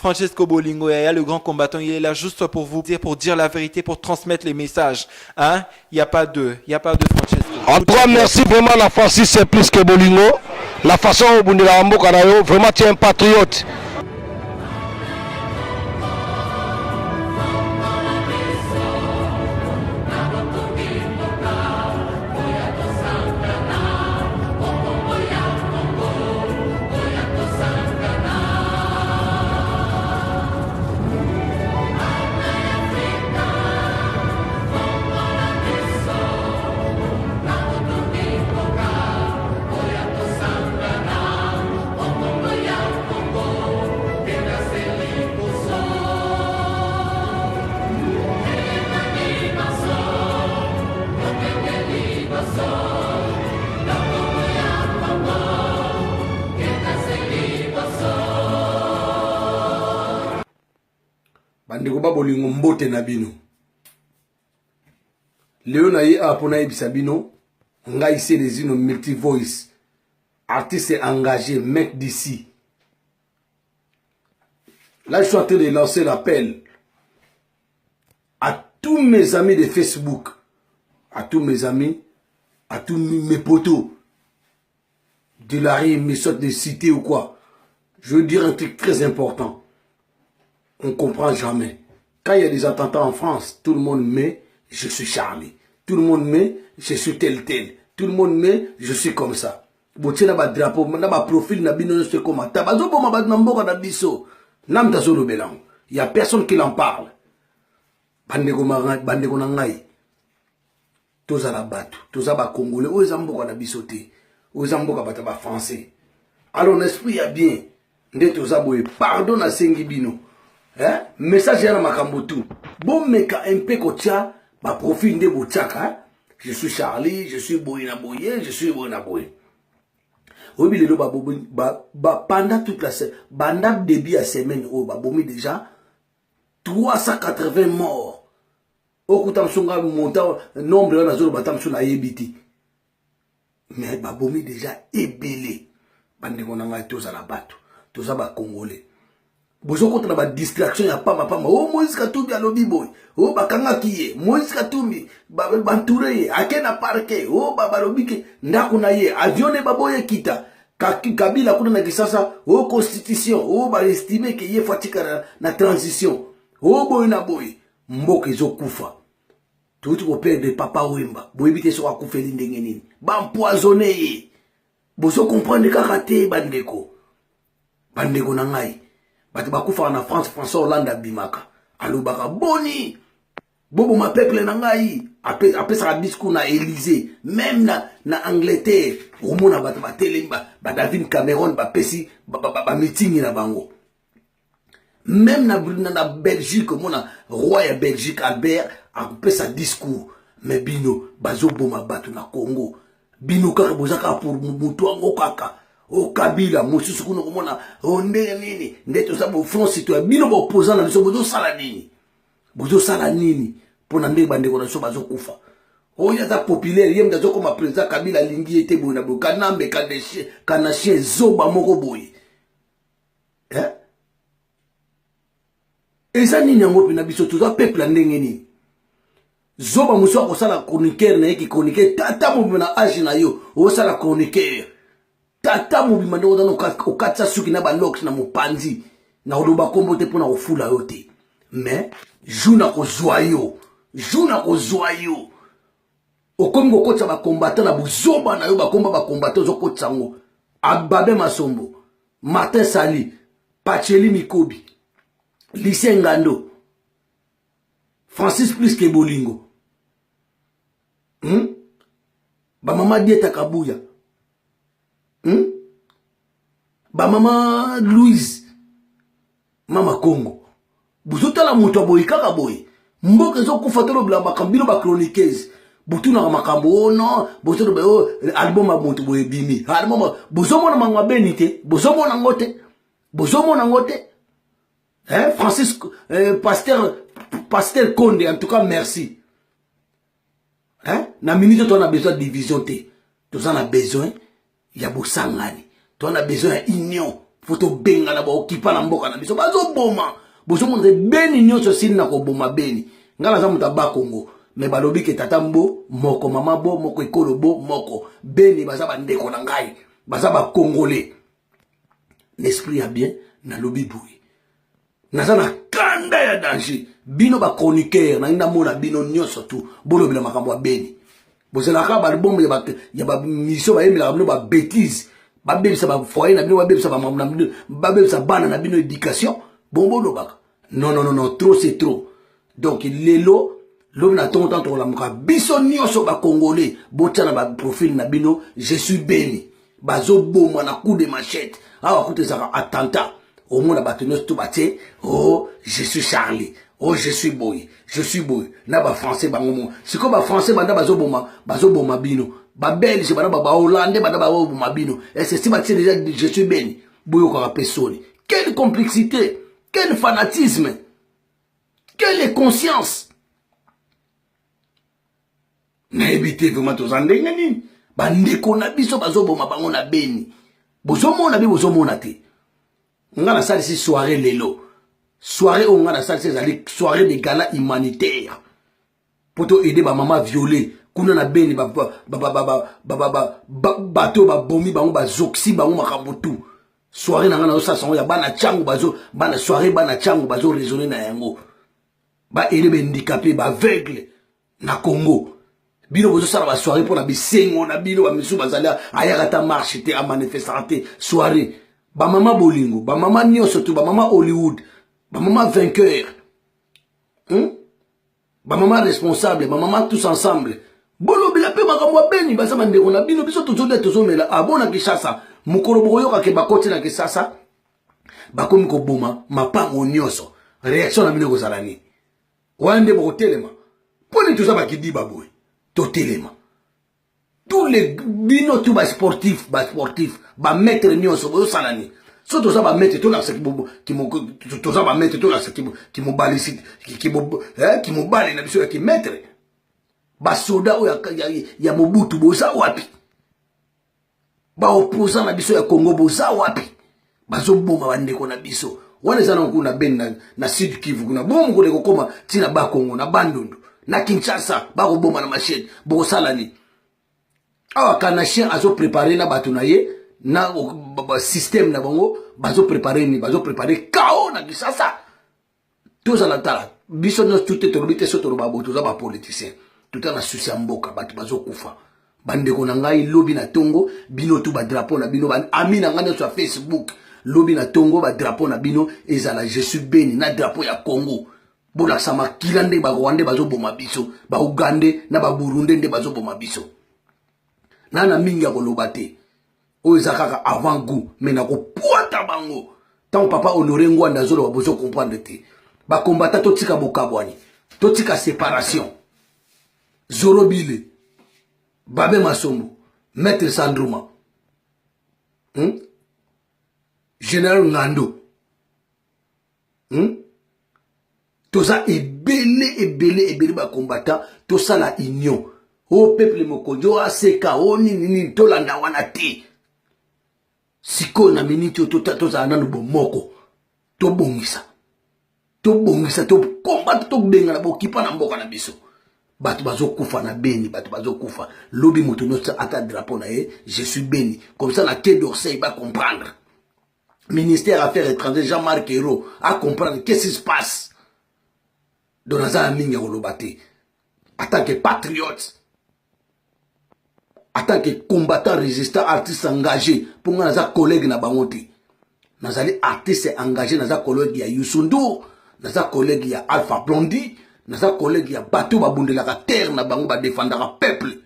Francesco Bolingo Yaya, le grand combattant, il est là juste pour vous dire, pour dire la vérité, pour transmettre les messages. Hein? Il n'y a pas de Francesco. En tout cas, merci vraiment la Francis, c'est plus que Bolingo. La façon où vous avez vraiment tu es un patriote. Bandeko ba bolingo mbote na bino. Leo na ye apona ebisa bino. Ngai c'est les unes multi-voice. Artiste engagé, mec d'ici. Là, je suis en train de lancer l'appel à tous mes amis de Facebook, à tous mes amis, à tous mes potos de la rue, mes sortes de cité ou quoi. Je veux dire un truc très important. On ne comprend jamais. Quand il y a des attentats en France, tout le monde met « je suis Charlie ». Tout le monde met « je suis tel tel ». Tout le monde met « je suis comme ça ». Bon, tu as un drapeau, tu as un profil, tu as un comment. Tu as un drapeau, il n'y a personne qui l'en parle. Bandeko nangai. Toza la batu, toza ba congolais, o ezamboka na bisote, o ezamboka bata ba français. Alors l'esprit a bien, nde toza boye, pardon na sengi bino. Hein? Message yana makambo tout. Bon meka un peu kotia, ba profil nde botiaka. Je suis Charlie, je suis Boyna Boye, je suis Boyna Boye. Obi lelo pendant toute la semaine, pendant début à semaine, oh ba bomi déjà 380 morts. Okutam sunga montant nombre na zolo batam suna yebiti. Mais ba bomi déjà ébélé. Bande konanga toza la bato, toza ba congolais. Bozo kota ba distraction ya pama oh Moïse Katumbi alobi boy oh bakanga kiye Moïse Katumbi ba bantouré akena parquet oh baba lobike ndako na ye avion ne baboye kita Kabila kuna na kisasa oh constitution oh ba estimer que ye fatika na transition oh boy na boy mboka ezokufa tout ko père de papa Wemba boy bité so akufeli ndenge nini ba empoisonné ye bozo comprendre kaka te bandeko na ngai bati bakufa na France, François Hollande abimaka. Alobaka boni. Bobo ma peuple na ngai. Après ça discours na Élysée, même na Angleterre, omona bati batelemba, ba David Cameron ba pesi ba meeting na bango. Même na Belgique, omona roi ya Belgique Albert a sa discours. Mais bino bazo boma batu na Congo. Bino kaka bozaka pour mutu ango kaka. O Kabila, mosusu kuno komona, o ndenge nini, ndeto sa bo front citoyen, bino ba opposant na biso bozo sala nini. Bozo sala nini pona ndenge bandeko na so bazo kufa. O ya za populaire yem dazo koma président Kabila lingi ete bona bo kanambe kana chien zoba moko boye. Hein? Eza nini yango pe na biso toza peuple ndenge nini. Zoba muso ko sala chroniqueur na yeki chroniqueur tata mo na age na yo, o sala chroniqueur. Tata mobima ndeko dano okatsa suki na ba locks na mopanzi na oloba kombo te pona ofula yote mais juna ko joyo okomgo kotsa ba combattant na buzoba na yo ba komba ba combattant zo kotsa ngo Ababe Masombo Martin Sali Pacheli Mikobi Lycée Ngando Francis plus que Bolingo ba mama Dieta Kabuya ba mama Louise mama Congo buzuta la moto boy kaka boy mboka zo kufatolo bla makambilo ba chroniqueuse butuna makambo non bozo do album a moto boy bimi album bozomo na mangwa benite bozomo na ngote hein Francis pasteur Condé en tout cas merci hein na minute on a besoin de division te on a besoin. Il y a besoin de union. Photo benga na ba okipa na mboka na biso. Bazo boma. Bozo montre beni nyonso sili na ko boma beni. Ngala za muta ba Congo. Mais balobi ke tata mbo, moko mama bo, moko ekolo bo, moko. Beni baza ba ndeko na ngai. Baza ba Congolais. L'esprit a bien, na lobi boui. Naza na kanda ya danger. Bino ba chroniqueur, na inda mona bino nyonso tu. Bolo bila makambo ya beni. Bozela ka ba bombe ya ba mission ba yemela bino ba bêtise. Ba bebisa ba foyer na bino ba bebisa ba mamu na bino, ba bebisa bana na bino éducation. Bombolo baka. Non, trop c'est trop. Donc lelo l'homme na ton temps la muka biso nyonso ba Congolais, botia ba profil na bino, je suis béni. Bazo boma na coup de machette. Awa koute ça attentat. Au monde a battu tout bâti. Oh, je suis Charlie. Oh, je suis Boy. Je suis Boy. Na ba français bangomo. C'est comme ba français banda bazo boma bino. Ba belge banda ba hollandais banda ba boma bino. Et c'est si bâti déjà je suis béni. Boyo ko personne. Quelle complexité, quel fanatisme. Quelle conscience. Na éviter vraiment tous en dengani. Bandeko na biso bazo boma bango na beni. Bozo mona bi bozo mona te. On a ça ici soirée lelo. Soirée on a ça ici soirée de gala humanitaire. Pour te aider ba maman violée. Kuna na beni bateau ba bomi bango ba zoxi bango makambo tout. Soirée na ngana ça son ya bana changu bazo bana soirée bana changu bazo raisonner na yango. Ba aider ba handicapé ba aveugle na Congo. Bino bozo sala ba soirée pour na bisengo na bino ba misu bazala ayakata marche te a manifester soirée. Ba mama bolingo, ba mama nyonso tu, ba mama Hollywood, ba mama vainqueur. Ba mama responsable, ba mama tous ensemble. Bolo bila pe makamwa beni ba sama ndeko na bino biso tozo mela abona Kishasa. Mukoro boyo ka ke bakoti na Kishasa. Ba komi ko boma mapango nyonso. Réaction na bino ko salani. Wande bo telema. Poni tout ça ba kidi baboy. To telema. Tous les bino tout ba sportif, ba maître nyonso bo salani. So to ça ba mettre tout là ce qui mo to ça ba mettre tout là ce qui mo balisi qui mo bali na biso qui mettre. Ba soda o ya Mobutu boza wapi. Ba opposant na biso ya Congo boza wapi. Bazo boma bandeko na biso. Wana sana kuna ben na Sud Kivu kuna bomo ko koma tina ba Congo na Bandundu na Kinshasa ba ko boma na machine bo salani. Awa kana chien azo préparer na batu na ye na système na bango bazo préparer chaos na Kinshasa. Tout ça la tala biso no tout est tolobite so toloba bo to za ba politicien tout en souci mboka batu bazo kufa bandeko na ngai lobi na tongo bino tu ba drapeau na bino ba ami na ngai sur Facebook lobi na tongo ba drapeau na bino ezala je suis béni na drapeau ya Congo bola sama kilande ba Rwanda bazo boma biso ba Uganda na ba Burundi nde bazo boma biso nana mingi ko lobate o ezakaka avant goût mais na ko poata bango tant papa honoré ngwanda zolo bozo comprendre te ba combattant to tika bokabwani to tika séparation Zorobile, Babé Masombo, Maître Sandrouma, Général Ngando, tout ça est belé, ba combattant, tout ça la union. Au peuple mokojo, a seka, o nini, to landa wana te. Siko na miniti, to ça ananu bomoko, to bongisa, to combattre, to benga na bo, kipa na mboka na biso. Batu bazo kufa na beni, batu bazo kufa. Lobi moto notre ata drapeau na ye, je suis béni. Comme ça, la Quai d'Orsay va comprendre. Ministère Affaires étrangères, Jean-Marc Ayrault, à comprendre qu'est-ce qui se passe. Dans la minga olobate. En tant que patriote, en tant que combattant, résistant, artiste engagé, pour moi, naza collègue na bangote. Nazali artiste engagé, naza collègue ya Youssou Ndour, naza collègue ya Alpha Blondy, naza collègue ya bateau babundela ka terre na bango ba défendre ka peuple.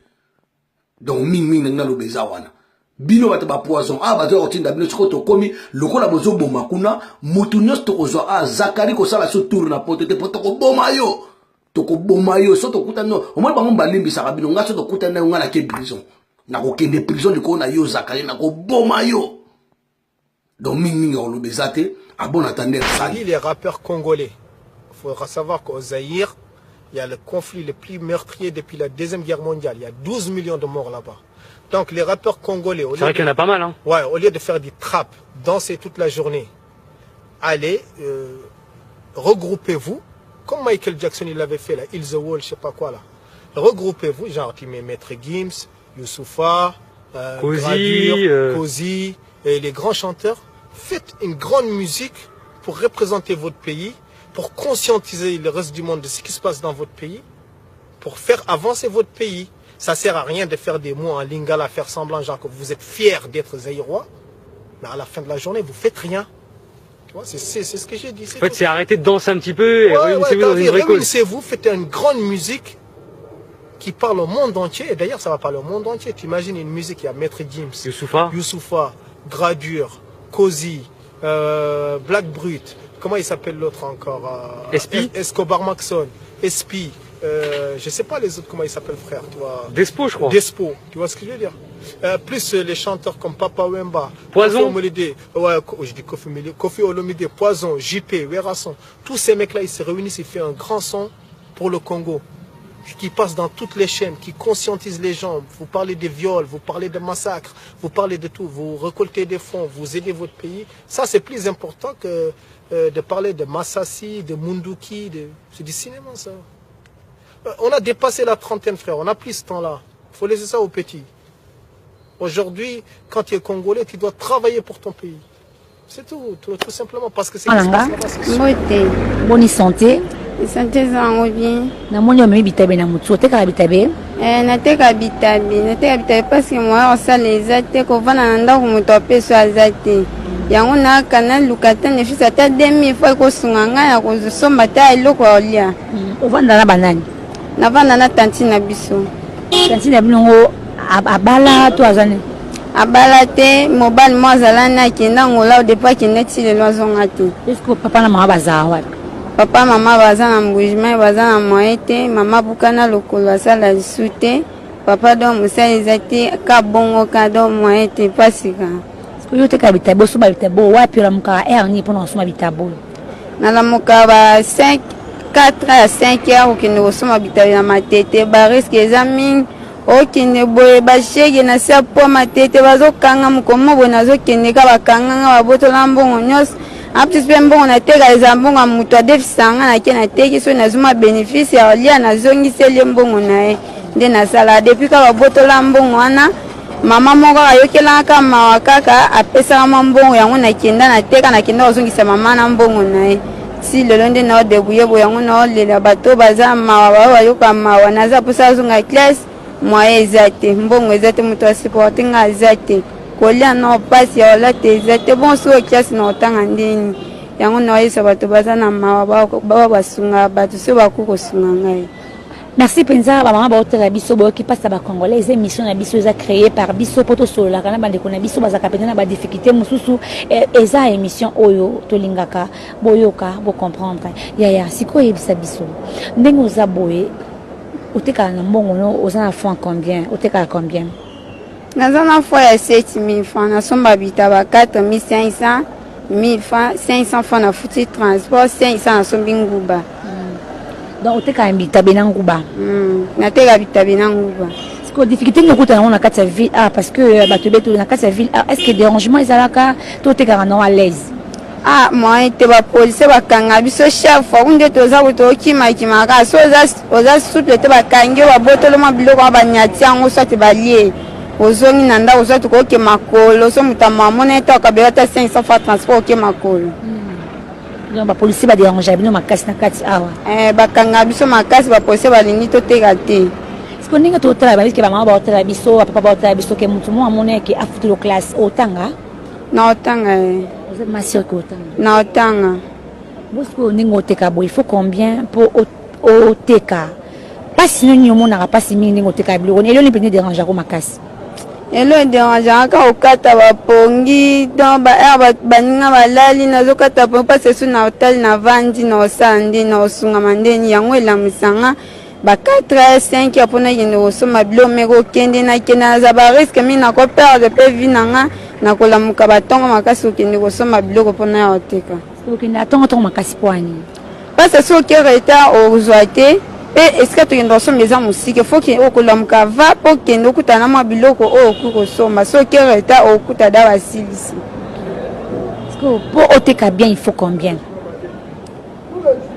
Donc ming na lobeza wana. Bino bata ba poison a bazo otinda bino sikoto komi lokola bozo boma kuna mutu nyos to kozwa a Zakari ko sala so tour na pote te poto ko boma yo. To ko boma yo so to kutano o mo bango balimbi sa bino ngaso to kutana ngala ke prison. Na ko kende prison liko na yo Zakari na ko boma yo. Donc ming na lobeza te a bon attendre ça. Les rappeurs congolais. Il faudra savoir qu'au Zaïre, il y a le conflit le plus meurtrier depuis la Deuxième Guerre mondiale. Il y a 12 millions de morts là-bas. Donc les rappeurs congolais... C'est vrai qu'il y en a pas mal. Hein. Ouais, au lieu de faire des trappes, dansez toute la journée. Allez, regroupez-vous, comme Michael Jackson il l'avait fait là, Heal the Wall, je sais pas quoi là. Regroupez-vous, genre tu mets Maître Gims, Youssoupha, Gradure, Cozy, et les grands chanteurs. Faites une grande musique pour représenter votre pays, pour conscientiser le reste du monde de ce qui se passe dans votre pays, pour faire avancer votre pays. Ça sert à rien de faire des mots en lingala, faire semblant genre que vous êtes fiers d'être zaïrois, mais à la fin de la journée, vous faites rien. Tu vois, c'est ce que j'ai dit. En fait, c'est arrêter de danser un petit peu et réunissez-vous dans une vraie cause. Réunissez-vous, faites une grande musique qui parle au monde entier. Et d'ailleurs, ça va parler au monde entier. Tu imagines une musique, il y a Maître Gims, Youssoupha, Gradure, Cozy, Black Brut, comment il s'appelle l'autre encore, Escobar Maxon, Espi, je sais pas les autres comment ils s'appellent, frère, tu vois. Despo, je crois. Despo, tu vois ce que je veux dire. Plus les chanteurs comme Papa Wemba, Poison, je dis Kofi Olomide, Poison, JP, Werason, tous ces mecs là ils se réunissent, ils font un grand son pour le Congo, qui passe dans toutes les chaînes, qui conscientise les gens. Vous parlez des viols, vous parlez des massacres, vous parlez de tout, vous récoltez des fonds, vous aidez votre pays. Ça, c'est plus important que de parler de Massassi, de Munduki, c'est du cinéma, ça. On a dépassé la trentaine, frère, on n'a plus ce temps-là. Il faut laisser ça aux petits. Aujourd'hui, quand tu es Congolais, tu dois travailler pour ton pays. C'est tout simplement, parce que c'est bonne santé. Santé zangu bien. Na moni o bitabe na mutu oteka bitabe. Nateka bitabe parce que moi on sale ezate ko vana na ndako mutu apeso azate. Yango na kana lukata ne fisa ta 2000 fois ko sunganga ya ko somba ta eloko olia. O vanda na banani. Na vanda na tanti na biso. Tanti na binongo abala to azane. Abala te mobile mo azala na kenda ngola de pas kineti le loisonga te. Est-ce que papa na mama bazawa? Papa mama baza na mbujima baza na moete mama bukana lokolo asala lisute papa do musa ezati ka bongo ka do moete pasika yo te ka bitabo so ba bitabo wapi la muka erni pona so ma bitabo na la muka ba 4 à 5 heures ki no so ma bitabo na matete ba risque examen o ki ne boye ba shege na sa po matete bazo kanga mukomo bona zo kende ka bakanga ba botola mbongo nyos aptis pembongo na teka ezambongo mutu adefisanga na kena teki so na zuma bénéfice ya lia na zongi sele mbongo na e nde na sala depuis ka babotola mbongo wana mama moko ayokela ka mawa kaka apesa mbongo yango na kenda na teka na kenda ozongisa mama na mbongo na e si lelo nde na debuye bo yango na lela bato baza mawa bayoka mawa naza posa zonga classe moye ezate mbongo ezate mutu asiporte nga ezate kolia no pasi ya wala te ezate bon so kiasi na otanga ndeni yango na yesa bato baza na mawa baba basunga bato so bakukosunga ngai. Merci penza ba mama ba otela biso bo ki passa ba congolais les émissions na biso eza créée par biso poto sola kana bande ko na biso baza kapena na ba difficulté mususu eza émission oyo to lingaka boyoka bo comprendre ya siko yebisa biso ndenge oza boye oteka na mbongo no oza na franc combien oteka combien naza na fois ya 7000 francs na somba bitaba 4500 1000 francs 500 francs na futi transport 500 na sombi nguba. Donc oteka bitabe na nguba na teka bitabe na nguba siko difficulté ngokuta na kati ya ville parce que bato beto na kati ya ville est-ce que dérangement ezalaka to teka na à l'aise moi te ba police bakanga biso chaque fois unde toza kuto kima ka so oza souple te bakange ba botolo ma biloko ba nyati yango so te balie ozongi na ndako so to ko makolo so mutama mona ta ka beta 500 francs transport ke makolo. Donc ba police ba déranger bino makasi na kati awa bakanga biso makasi ba police balingi to teka te siko ninga to tala ba biso ba mama ba tala biso papa ba tala biso ke mutu mo amone ke afutu lo classe otanga na otanga vous êtes ma sœur que otanga na otanga bosco ningo teka bo il faut combien pour oteka pas sinon ni omona pas si mingi ningo teka bilo ni eloni pene déranger ko makasi elo dérangeant ka okata bapongi donc baninga balali nazokata po parce que na hotel na vandi na osandi na osunga mandeni yango elamisanga ba 4 5 apona yende osoma bilo meko kende na kena za ba risque mi na ko perdre pe vie nanga na kolamuka batongo makasi okende kosoma biloko pona ya oteka okende atongo makasi poani parce que so ke reta ozoate et est-ce que tu es dans son maison musique faut que okolamuka va po kende okutana ma biloko o okukosoma so ke reta okuta da basilisi Pour oteka bien, il faut combien?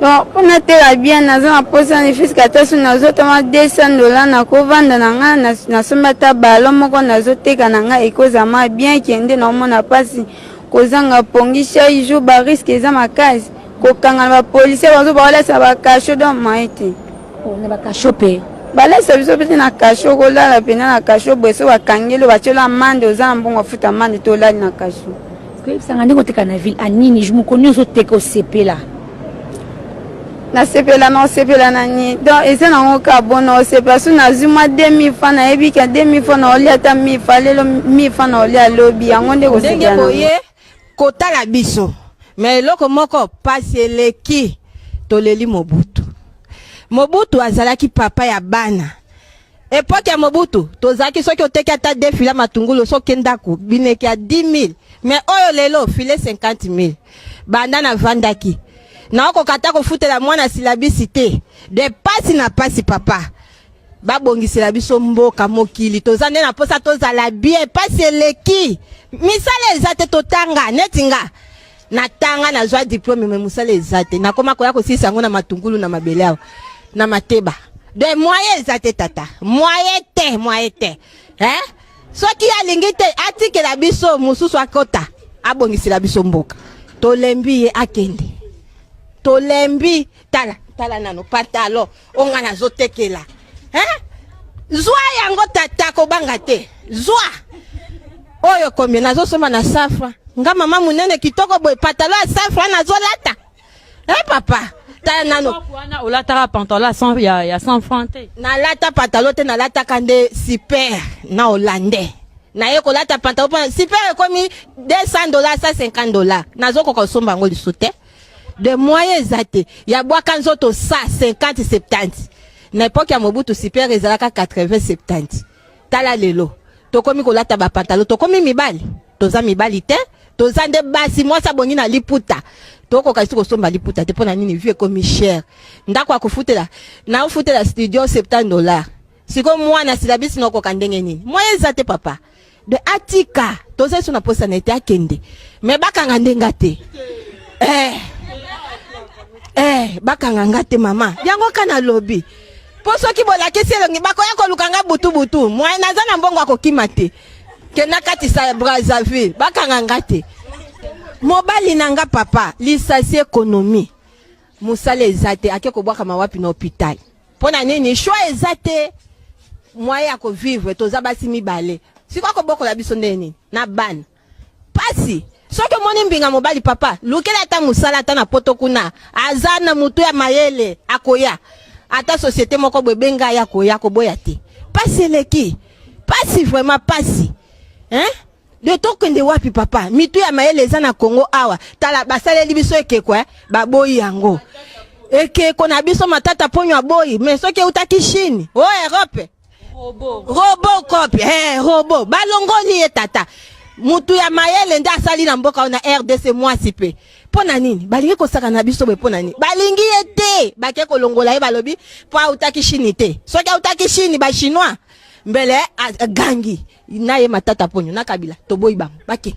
Donc, pour natera bien, nazo na posa ni fils katasu nazo tama $200 na kovanda nanga na somata balo moko nazo teka nanga ekoza ma bien kende na mona pasi kozanga pongi chaque jour ba risque eza makasi kokanga ba policier bazo ba sa ba kasho do maiti. Oh, na ba kasho pe. Balesa biso pete na kasho kolala pena na kasho bweso bakangelo bachola mande oza mbongo futa mande to lali na kasho. Parce que sanga ndiko teka na ville anini je me connais zo teka au CP là. Na sepela na sepela na ni donc eza na ngoka bono sepela so na zuma 2000 francs na ebika 2000 francs na oli ata 1000 francs lelo 1000 francs na oli alobi yango nde ko sepela na boye kotala biso mais loko moko paseleki toleli Mobutu azalaki papa ya bana époque ya Mobutu tozaki soki oteki ata defila matungulu soki ndako bineki ya 10 000 mais oyo lelo file 50 000 banda na vandaki na oko kata ko futela mwana silabisi te de pasi na pasi papa babongisela biso mboka mokili tozande na posa tozala bien pasi eleki misala ezate totanga netinga na tanga na zwa diplôme me musala ezate na koma koya ko sisa yango na matungulu na mabele awa na mateba de moyen ezate tata moyen te soki alingi te atikela biso mususu akota abongisela biso mboka tolembi ye akende tolembi tala nano patalo onga na zotekela zwa yango tata ko banga te zwa oyo kombie nazo soma na safra nga mama munene kitoko boy patalo ya safra na zolata papa tala nano wana olataka pantalon ya 100 francs te na lata patalo te na lata kande super na hollandais na ye ko lata pantalon super komi $200 $150 nazo ko somba ngo lisute de moyens zate ya bwaka nzoto 50 70 na époque ya Mobutu super ezalaka 80 70 tala lelo tokomi ko lata ba pantalon tokomi mibali toza mibali te toza nde basi mwasa bongi na liputa toko kasi ko somba liputa te pona nini vie komi cher ndako akufutela na ufutela studio $70 siko mwana silabisi noko kandenge nini moyens zate papa de atika toza suna posa na ete akende me bakanga ndenga te bakanga ngate mama yango kana lobi poso ki bolakisi elongi bakoya kolukanga butu mwana naza na mbongo akokima te kena kati sa Brazzaville bakanga ngate mobali nanga papa lisasi ekonomi musale ezate ake ko bwaka mawapi na hôpital pona nini choix ezate moya ko vivre toza basi mibale siko ko bokola biso ndeni na bana pasi soki moni mbinga mobali papa lukela ata musala ata na poto kuna azana mutu ya mayele akoya ata société moko bebenga ya koya ko boya te pasi eleki pasi vraiment pasi de tokende wapi papa mitu ya mayele eza na Congo awa tala basaleli biso ekeko baboyi yango ekeko na biso matata ponyo aboyi mais soki utaki Chine Europe robo copie robo balongoli etata mutu ya mayele nda asali na mboka na RDC mwasi pe pona nini balingi kosaka na biso be pona nini balingi ete bake kolongola ye balobi po utaki Chine te soki utaki Chine ba chinois mbele gangi na ye matata ponyo na kabila toboyi bam bake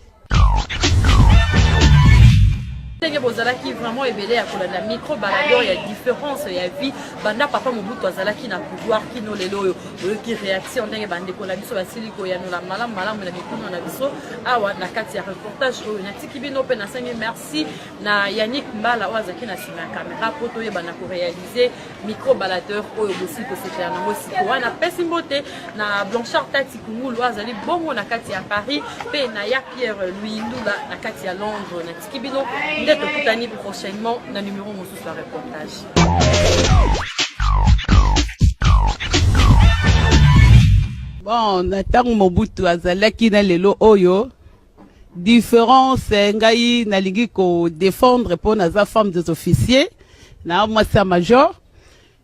ndenge bozalaki vraiment ebele ya kolanda micro balador ya différence ya vie banda papa Mobutu azalaki na pouvoir kino lelo oyo oyoki réaction ndenge bandeko na biso basili koyanola malamu na mikono na biso awa na kati ya reportage oyo natiki bino mpe nasengi merci na Yannick Mbala oyo azalaki na nsima ya caméra po toyebana koréalize micro baladeur oyo bosili kosepela nango siko wana pesi mbote na Blanchard Tati Kungulu oyo azali bongo na kati ya Paris mpe na ya Pierre Louis Ndula na kati ya Londres natiki bino tokutani prochainement na numéro mosusu ya reportage. Bon, natango Mobutu azalaki na lelo oyo différence ngai nalingi ko défendre pour naza femme des officiers na moi c'est major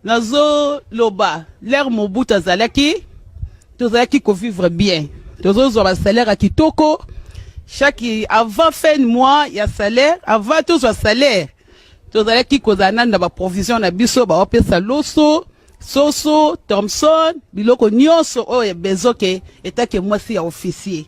nazo loba l'air Mobutu azalaki tozalaki ko vivre bien tozo zo ba salaire kitoko. Chaque avant fin de mois il y a salaire avant tout ce salaire tout ça qui cause ananda ba provision na biso ba opesa loso soso Thompson biloko nyonso o ya bezoke etake moi si ya officier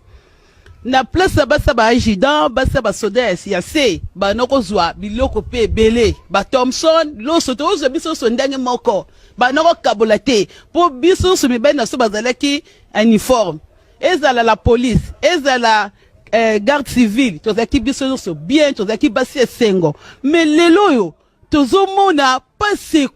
na place basa ba ajudan basa ba soda ya se ba noko zwa biloko pe belé ba Thompson lo soto ozo biso so ndenge moko ba noko kabulate po biso so mibena so bazalaki uniforme ezala la police ezala garde civile tozaki biso so bien tozaki basi esengo mais lelo yo tozomona pase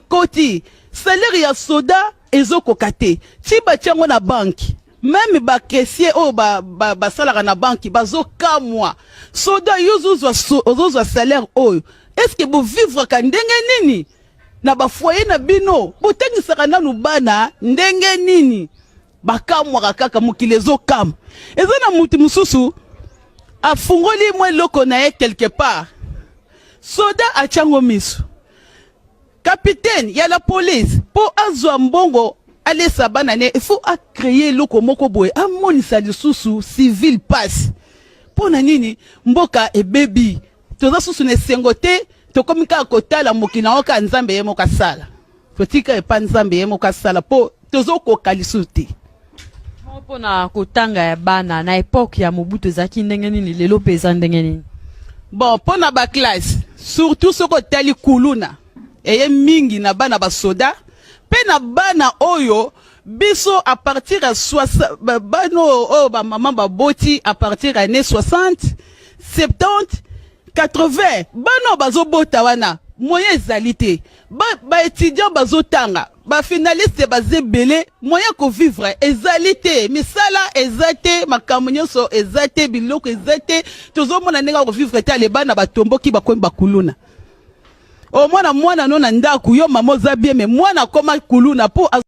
koti salaire ya soda ezokokate ti batiango na banki même ba caissier o ba salaka na banki bazokamwa soda yozozwa salaire oyo est-ce que vous vivre ka ndenge nini na ba foyer na bino botengisaka nanu bana ndenge nini bakamwa kaka mokili ezokama eza na mutu mususu afungoli mwe loko na ye quelque part soda achango miso capitaine ya la police po azwa mbongo alesa bana ne il faut a créer loko moko boye amonisa lisusu civil pass pona nini mboka ebebi toza susu ne sengote tokomika kotala mokina oka nzambe yemo kasala fotika epa nzambe yemo kasala po tozoko kalisuti pona kotanga ya bana na époque ya Mobutu zaki ndenge nini lelo peza ndenge nini bon pona ba classe surtout soko tali kuluna eye mingi na bana basoda pe na bana oyo biso à partir ya 60 bano oyo ba maman baboti à partir ya 60 70 80 bano bazobota wana moyen ezalité ba étudiant bazotanga ba finaliste bazebele moyen ko vivre ezalité misala ezate makambo nyonso ezate biloko ezate tozomona nenga ko vivre ta le bana batomboki bakwemba kuluna o mwana no na ndaku yo mama za bien mais mwana koma kuluna po